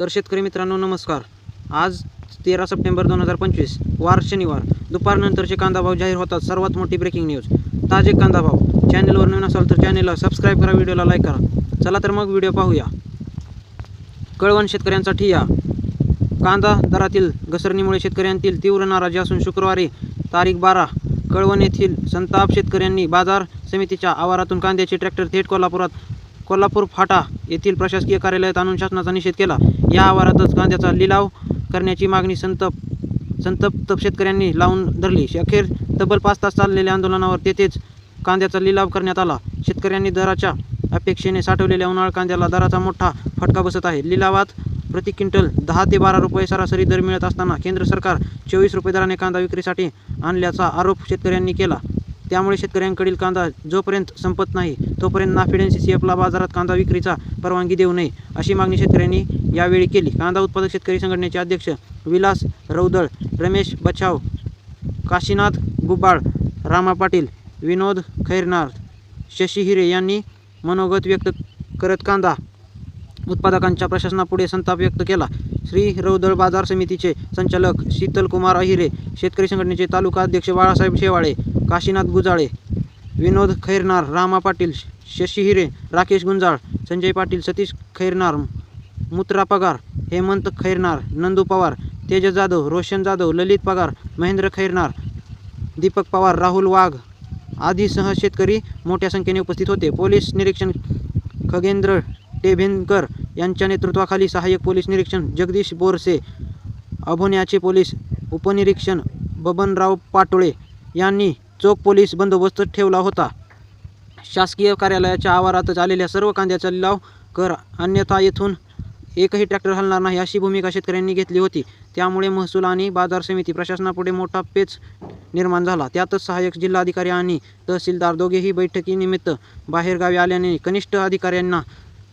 तर शेतकरी मित्रांनो नमस्कार. आज 13 सप्टेंबर 2025 वार शनिवार दुपारनंतरचे कांदा भाव जाहीर होतात. सर्वात मोठी ब्रेकिंग न्यूज. ताजे कांदा भाव. चॅनलवर नवीन असाल तर चॅनलला सबस्क्राईब करा, व्हिडिओला लाईक करा. चला तर मग व्हिडिओ पाहूया. कळवण शेतकऱ्यांचा ठिय्या. कांदा दरातील घसरणीमुळे शेतकऱ्यांतील तीव्र नाराजी असून शुक्रवारी तारीख 12 कळवण येथील संताप शेतकऱ्यांनी बाजार समितीच्या आवारातून कांद्याचे ट्रॅक्टर थेट कोल्हापूर फाटा येथील प्रशासकीय कार्यालयात आणून शासनाचा निषेध केला. या आवारातच कांद्याचा लिलाव करण्याची मागणी संतप्त शेतकऱ्यांनी लावून धरली. अखेर तब्बल 5 तास चाललेल्या आंदोलनावर तेथेच कांद्याचा लिलाव करण्यात आला. शेतकऱ्यांनी दराच्या अपेक्षेने साठवलेल्या उन्हाळ कांद्याला दराचा मोठा फटका बसत आहे. लिलावात प्रति क्विंटल 10 ते 12 रुपये सरासरी दर मिळत असताना केंद्र सरकार 24 रुपये दराने कांदा विक्रीसाठी आणल्याचा आरोप शेतकऱ्यांनी केला. त्यामुळे शेतकऱ्यांकडील कांदा जोपर्यंत संपत नाही तोपर्यंत नाफेड NCCFला बाजारात कांदा विक्रीचा परवानगी देऊ नये अशी मागणी शेतकऱ्यांनी यावेळी केली. कांदा उत्पादक शेतकरी संघटनेचे अध्यक्ष विलास रौदळ, रमेश बछाव, काशीनाथ गुब्बाळ, रामा पाटील, विनोद खैरनार, शशी हिरे यांनी मनोगत व्यक्त करत कांदा उत्पादकांच्या प्रशासनापुढे संताप व्यक्त केला. श्री रौदळ बाजार समितीचे संचालक शीतलकुमार अहिरे, शेतकरी संघटनेचे तालुका अध्यक्ष बाळासाहेब शेवाळे, काशीनाथ गुजाळे, विनोद खैरनार, रामा पाटील, शशी हिरे, राकेश गुंजाळ, संजय पाटील, सतीश खैरनार, मुत्रा पगार, हेमंत खैरनार, नंदू पवार, तेजस जाधव, रोशन जाधव, ललित पगार, महेंद्र खैरनार, दीपक पवार, राहुल वाघ आदीसह शेतकरी मोठ्या संख्येने उपस्थित होते. पोलीस निरीक्षक खगेंद्र टेभेनकर यांच्या नेतृत्वाखाली सहाय्यक पोलीस निरीक्षक जगदीश बोरसे, अभोण्याचे पोलीस उपनिरीक्षक बबनराव पाटोळे यांनी चोख पोलीस बंदोबस्त ठेवला होता. शासकीय कार्यालयाच्या आवारातच आलेल्या सर्व कांद्याचा लिलाव कर, अन्यथा येथून एकही ट्रॅक्टर हलणार नाही अशी भूमिका शेतकऱ्यांनी घेतली होती. त्यामुळे महसूल आणि बाजार समिती प्रशासनापुढे मोठा पेच निर्माण झाला. त्यातच सहाय्यक जिल्हाधिकारी आणि तहसीलदार दोघेही बैठकीनिमित्त बाहेरगावी आल्याने कनिष्ठ अधिकाऱ्यांना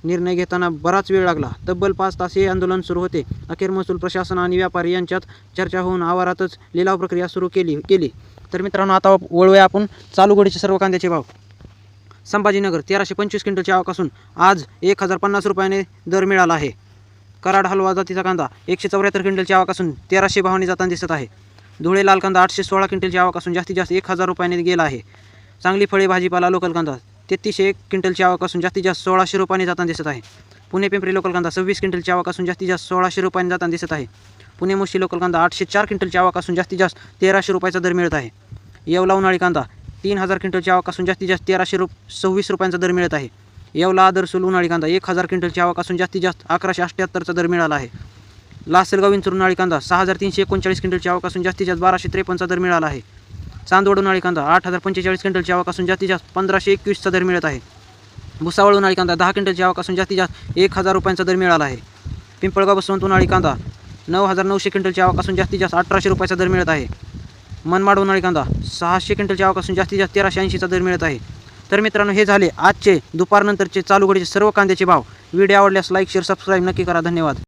निर्णय घेताना बराच वेळ लागला. तब्बल 5 तास हे आंदोलन सुरू होते. अखेर महसूल प्रशासन आणि व्यापारी यांच्यात चर्चा होऊन आवारातच लिलाव प्रक्रिया सुरू केली. तर मित्रांनो, आता वळूया आपण चालू घडीचे सर्व कांद्याचे भाव. संभाजीनगर 1325 क्विंटलची आवक असून आज 1050 रुपयाने दर मिळाला आहे. कराड हलवा जातीचा कांदा 174 क्विंटलची आवक असून 1300 भावाने जाताना दिसत आहे. धुळे लाल कांदा 816 क्विंटलची आवक असून जास्तीत जास्त 1000 रुपयाने गेला आहे. सांगली फळे भाजीपाला लोकल कांदा 3301 क्विंटलची आवक असून जास्तीत जास्त 1600 रुपयाने जाताना दिसत आहे. पुणे पिंपरी लोकल कांदा 26 क्विंटलची आवक असून जास्तीत जास्त 1600 रुपयाने जाताना दिसत आहे. पुणे मुशी लोकल कांदा 804 क्विंटलची आवक असून जास्तीत जास्त 1300 रुपयाचा दर मिळत आहे. येवला उन्हाळी कांदा 3000 क्विंटलची आवक असून जास्तीत जास्त 1326 रुपयांचा दर मिळत आहे. येवला आदरसूल उन्हाळी कांदा 1000 क्विंटलची आवक असून जास्तीत जास्त 1178चा दर मिळाला आहे. लासलगाव विंचूर उन्हाळी कांदा 6339 क्विंटलची आवक असून जास्तीत जास्त 1253चा दर मिळाला आहे. चांदवड उन्हाळी कांदा 8045 क्विंटलची आवक असून जास्तीत जास्त 1521चा दर मिळत आहे. भुसावळ उन्हाळी कांदा 10 क्विंटलची आवक असून जास्तीत जास्त 1000 रुपयांचा दर मिळाला आहे. पिंपळगाव बसवंत उन्हाळी कांदा 9900 क्विंटलची आवक असून जास्तीत जास्त 1800 रुपयाचा दर मिळत आहे. मनमाड उन्हाळी कांदा 600 क्विंटलची आवक असून जास्तीत जास्त 1380चा दर मिळत आहे. तर मित्रांनो, हे झाले आजचे दुपारनंतरचे चालू घडीचे सर्व कांद्याचे भाव. व्हिडिओ आवडल्यास लाईक, शेअर, सबस्क्राईब नक्की करा. धन्यवाद.